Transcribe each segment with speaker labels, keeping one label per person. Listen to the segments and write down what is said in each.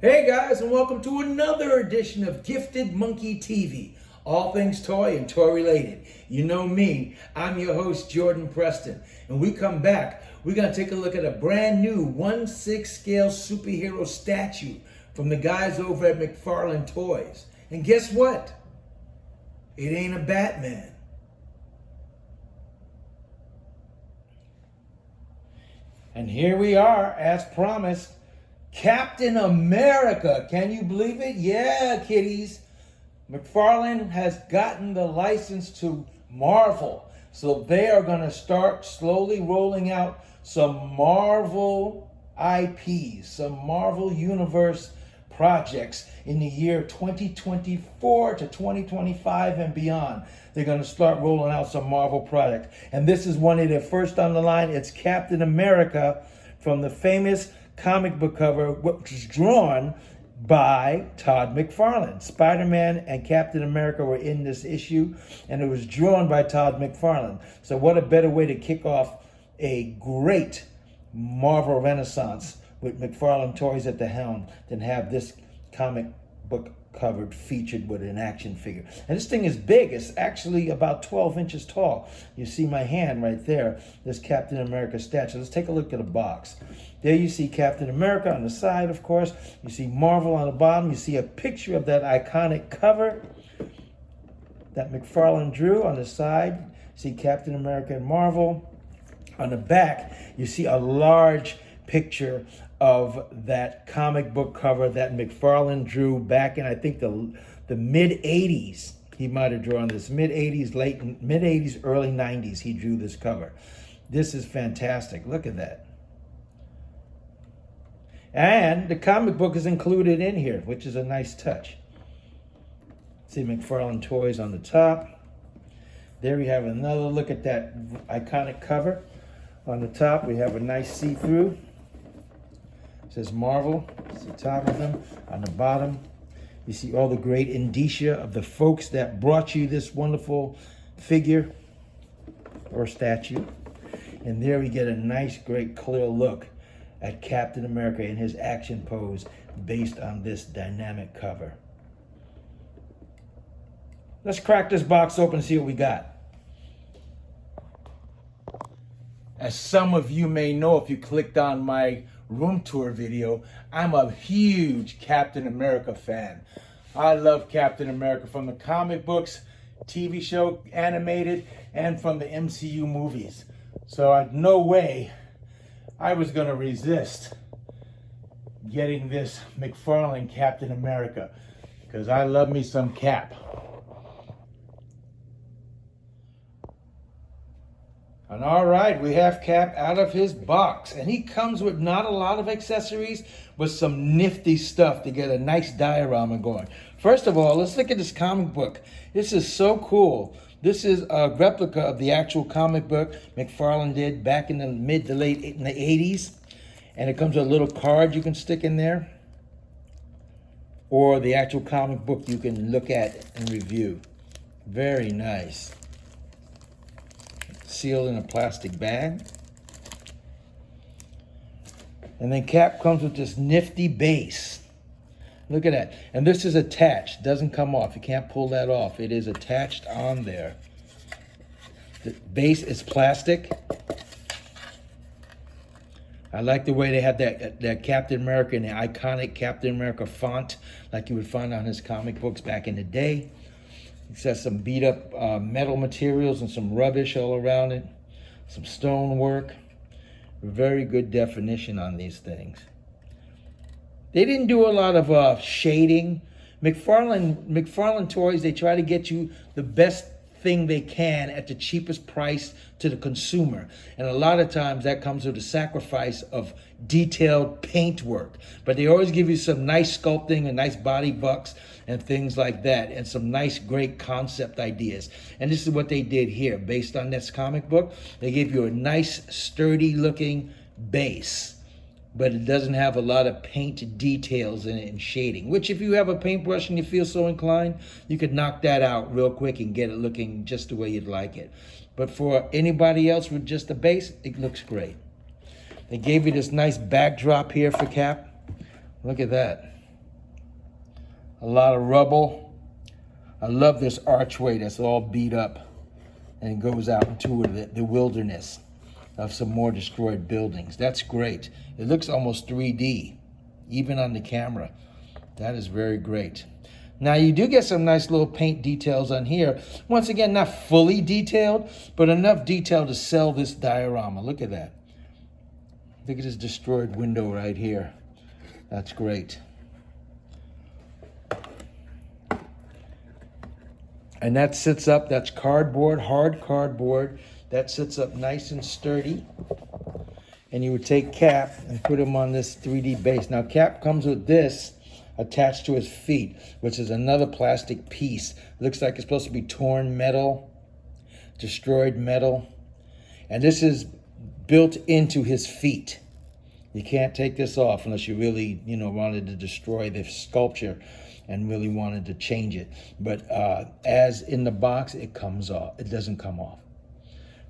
Speaker 1: Hey guys, and welcome to another edition of Gifted Monkey TV. All things toy and toy related. You know me, I'm your host Jordan Preston. And we come back, we're going to take a look at a brand new 1/6 scale superhero statue from the guys over at Mcfarlane Toys. And guess what? It ain't a Batman. And here we are, as promised, Captain America. Can you believe it? Yeah, kiddies. Mcfarlane has gotten the license to Marvel. So they are going to start slowly rolling out some Marvel IPs, some Marvel Universe projects in the year 2024 to 2025 and beyond. They're going to start rolling out some Marvel product. And this is one of their first on the line. It's Captain America from the famous comic book cover, which was drawn by Todd McFarlane. Spider-Man and Captain America were in this issue, and it was drawn by Todd McFarlane. So what a better way to kick off a great Marvel Renaissance with McFarlane Toys at the helm than have this comic book covered featured with an action figure. And this thing is big. It's actually about 12 inches tall. You see my hand right there, this Captain America statue. Let's take a look at the box. There you see Captain America on the side, of course. You see Marvel on the bottom. You see a picture of that iconic cover that McFarlane drew on the side. See Captain America and Marvel. On the back, you see a large picture of that comic book cover that McFarlane drew back in, I think, the mid-'80s. He might have drawn this. Mid-'80s, mid-'80s, early 90s, he drew this cover. This is fantastic. Look at that. And the comic book is included in here, which is a nice touch. See Mcfarlane Toys on the top. There we have another look at that iconic cover. On the top, we have a nice see-through. It says Marvel. It's the top of them. On the bottom, you see all the great indicia of the folks that brought you this wonderful figure or statue. And there we get a nice, great, clear look at Captain America in his action pose based on this dynamic cover. Let's crack this box open and see what we got. As some of you may know, if you clicked on my room tour video, I'm a huge Captain America fan. I love Captain America from the comic books, TV show, animated, and from the MCU movies. So no way I was going to resist getting this McFarlane Captain America, because I love me some Cap. And all right, we have Cap out of his box, and he comes with not a lot of accessories, but some nifty stuff to get a nice diorama going. First of all, let's look at this comic book. This is so cool. This is a replica of the actual comic book McFarlane did back in the mid to late in the 80s. And it comes with a little card you can stick in there, or the actual comic book you can look at and review. Very nice. Sealed in a plastic bag. And then Cap comes with this nifty base. Look at that. And this is attached. Doesn't come off. You can't pull that off. It is attached on there. The base is plastic. I like the way they have that Captain America and the iconic Captain America font like you would find on his comic books back in the day. It has some beat up metal materials and some rubbish all around it. Some stone work. Very good definition on these things. They didn't do a lot of shading. McFarlane Toys, they try to get you the best thing they can at the cheapest price to the consumer. And a lot of times that comes with a sacrifice of detailed paint work. But they always give you some nice sculpting and nice body bucks and things like that, and some nice, great concept ideas. And this is what they did here. Based on this comic book, they gave you a nice, sturdy looking base, but it doesn't have a lot of paint details in it and shading, which if you have a paintbrush and you feel so inclined, you could knock that out real quick and get it looking just the way you'd like it. But for anybody else with just a base, it looks great. They gave you this nice backdrop here for Cap. Look at that. A lot of rubble. I love this archway that's all beat up and it goes out into the wilderness of some more destroyed buildings. That's great. It looks almost 3D, even on the camera. That is very great. Now you do get some nice little paint details on here. Once again, not fully detailed, but enough detail to sell this diorama. Look at that. Look at this destroyed window right here. That's great. And that sits up, that's cardboard, hard cardboard. That sits up nice and sturdy. And you would take Cap and put him on this 3D base. Now Cap comes with this attached to his feet, which is another plastic piece. Looks like it's supposed to be torn metal, destroyed metal. And this is built into his feet. You can't take this off unless you really, wanted to destroy the sculpture and really wanted to change it. But as in the box, it comes off. It doesn't come off.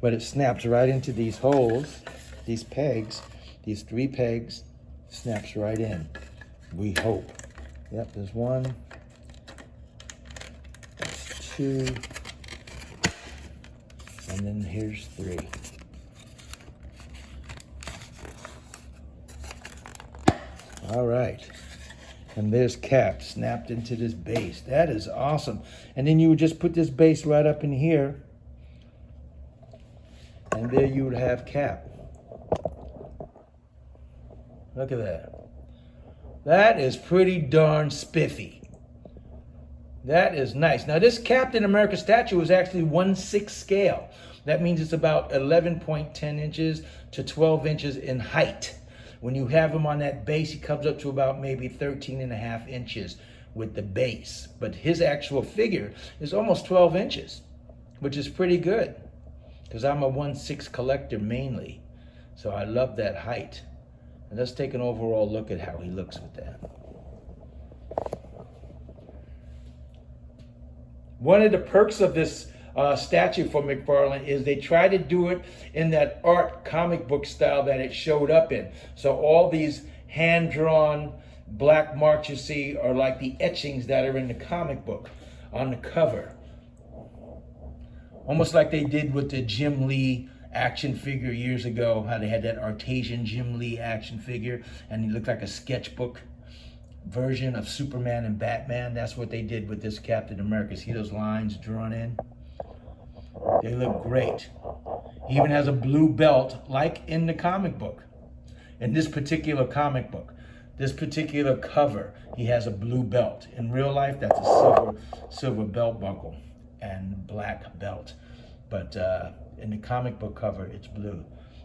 Speaker 1: But it snaps right into these holes, these pegs, these 3 pegs, snaps right in. We hope. Yep, there's 1, there's 2, and then here's 3. All right. And there's Cap snapped into this base. That is awesome. And then you would just put this base right up in here. And there you would have Cap. Look at that. That is pretty darn spiffy. That is nice. Now this Captain America statue is actually 1/6 scale. That means it's about 11.10 inches to 12 inches in height. When you have him on that base, he comes up to about maybe 13.5 inches with the base. But his actual figure is almost 12 inches, which is pretty good because I'm a 1/6 collector mainly. So I love that height. And let's take an overall look at how he looks with that. One of the perks of this statue for Mcfarlane is they try to do it in that art comic book style that it showed up in. So all these hand-drawn black marks you see are like the etchings that are in the comic book on the cover. Almost like they did with the Jim Lee action figure years ago, how they had that Artesian Jim Lee action figure and he looked like a sketchbook version of Superman and Batman. That's what they did with this Captain America. See those lines drawn in? They look great. He even has a blue belt like in the comic book. In this particular comic book, this particular cover, he has a blue belt. In real life, that's a silver belt buckle and black belt. But in the comic book cover, it's blue.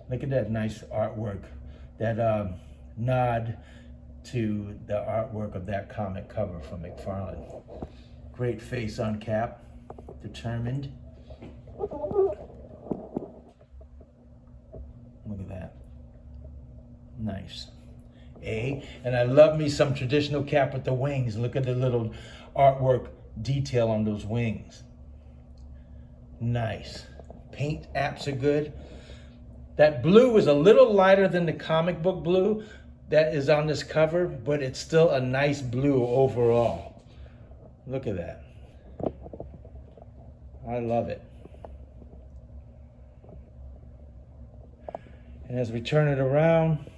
Speaker 1: Look at that nice artwork. That nod to the artwork of that comic cover from Mcfarlane. Great face on Cap, determined. Look at that. Nice. And I love me some traditional Cap with the wings. Look at the little artwork detail on those wings. Nice. Paint apps are good. That blue is a little lighter than the comic book blue that is on this cover, but it's still a nice blue overall. Look at that. I love it. And as we turn it around,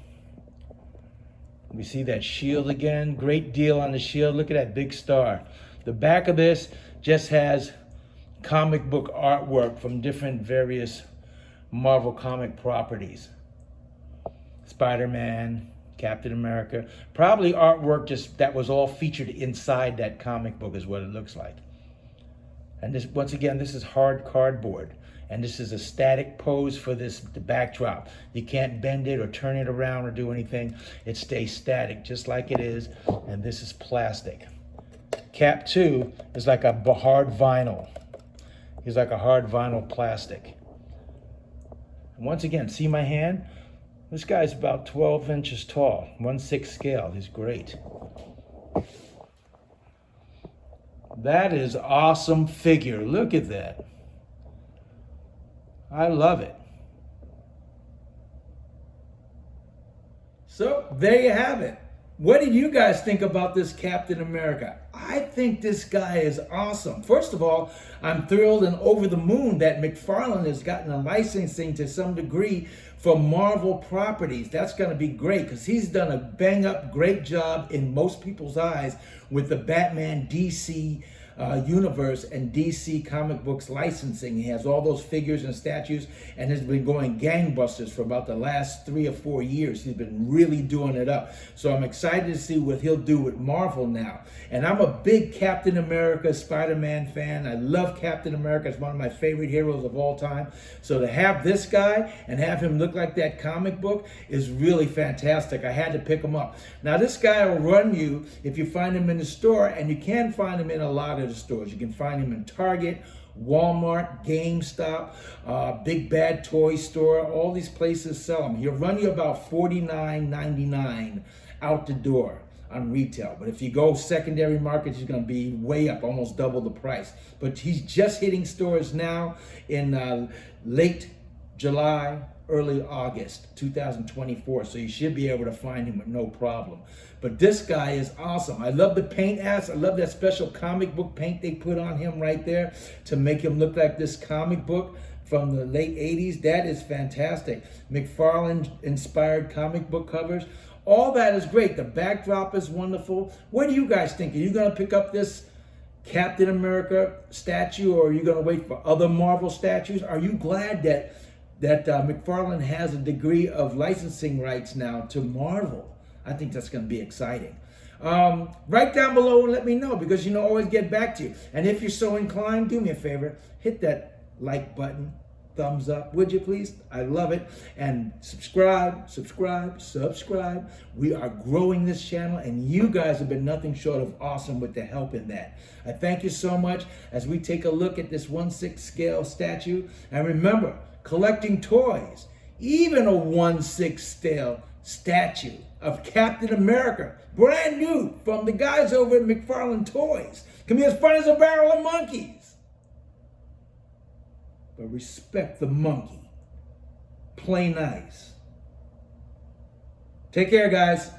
Speaker 1: we see that shield again. Great deal on the shield. Look at that big star. The back of this just has comic book artwork from different various Marvel comic properties. Spider-Man, Captain America. Probably artwork just that was all featured inside that comic book is what it looks like. And this, once again, this is hard cardboard. And this is a static pose for the backdrop. You can't bend it or turn it around or do anything. It stays static just like it is. And this is plastic. Cap 2 is like a hard vinyl. He's like a hard vinyl plastic. And once again, see my hand? This guy's about 12 inches tall, 1/6 scale. He's great. That is awesome figure. Look at that. I love it. So there you have it. What do you guys think about this Captain America? I think this guy is awesome. First of all, I'm thrilled and over the moon that Mcfarlane has gotten a licensing to some degree for Marvel properties. That's going to be great because he's done a bang up great job in most people's eyes with the Batman DC universe and DC comic books licensing. He has all those figures and statues and has been going gangbusters for about the last 3 or 4 years. He's been really doing it up. So I'm excited to see what he'll do with Marvel now. And I'm a big Captain America, Spider-Man fan. I love Captain America. It's one of my favorite heroes of all time. So to have this guy and have him look like that comic book is really fantastic. I had to pick him up. Now this guy will run you if you find him in the store, and you can find him in a lot of the stores. You can find him in Target, Walmart, GameStop, Big Bad Toy Store. All these places sell them. He'll run you about $49.99 out the door on retail. But if you go secondary markets, he's going to be way up, almost double the price. But he's just hitting stores now in late July, early August 2024, so you should be able to find him with no problem. But this guy is awesome. I love the paint ass. I love that special comic book paint they put on him right there to make him look like this comic book from the late 80s. That is fantastic. McFarlane inspired comic book covers. All that is great. The backdrop is wonderful. What do you guys think? Are you going to pick up this Captain America statue, or are you going to wait for other Marvel statues? Are you glad that McFarlane has a degree of licensing rights now to Marvel? I think that's going to be exciting. Write down below and let me know, because I always get back to you. And if you're so inclined, do me a favor, hit that like button, thumbs up, would you please? I love it. And subscribe. We are growing this channel, and you guys have been nothing short of awesome with the help in that. I thank you so much as we take a look at this 1/6 scale statue. And remember, collecting toys, even a 1/6 scale statue of Captain America, brand new from the guys over at McFarlane Toys, can be as fun as a barrel of monkeys. But respect the monkey. Play nice. Take care, guys.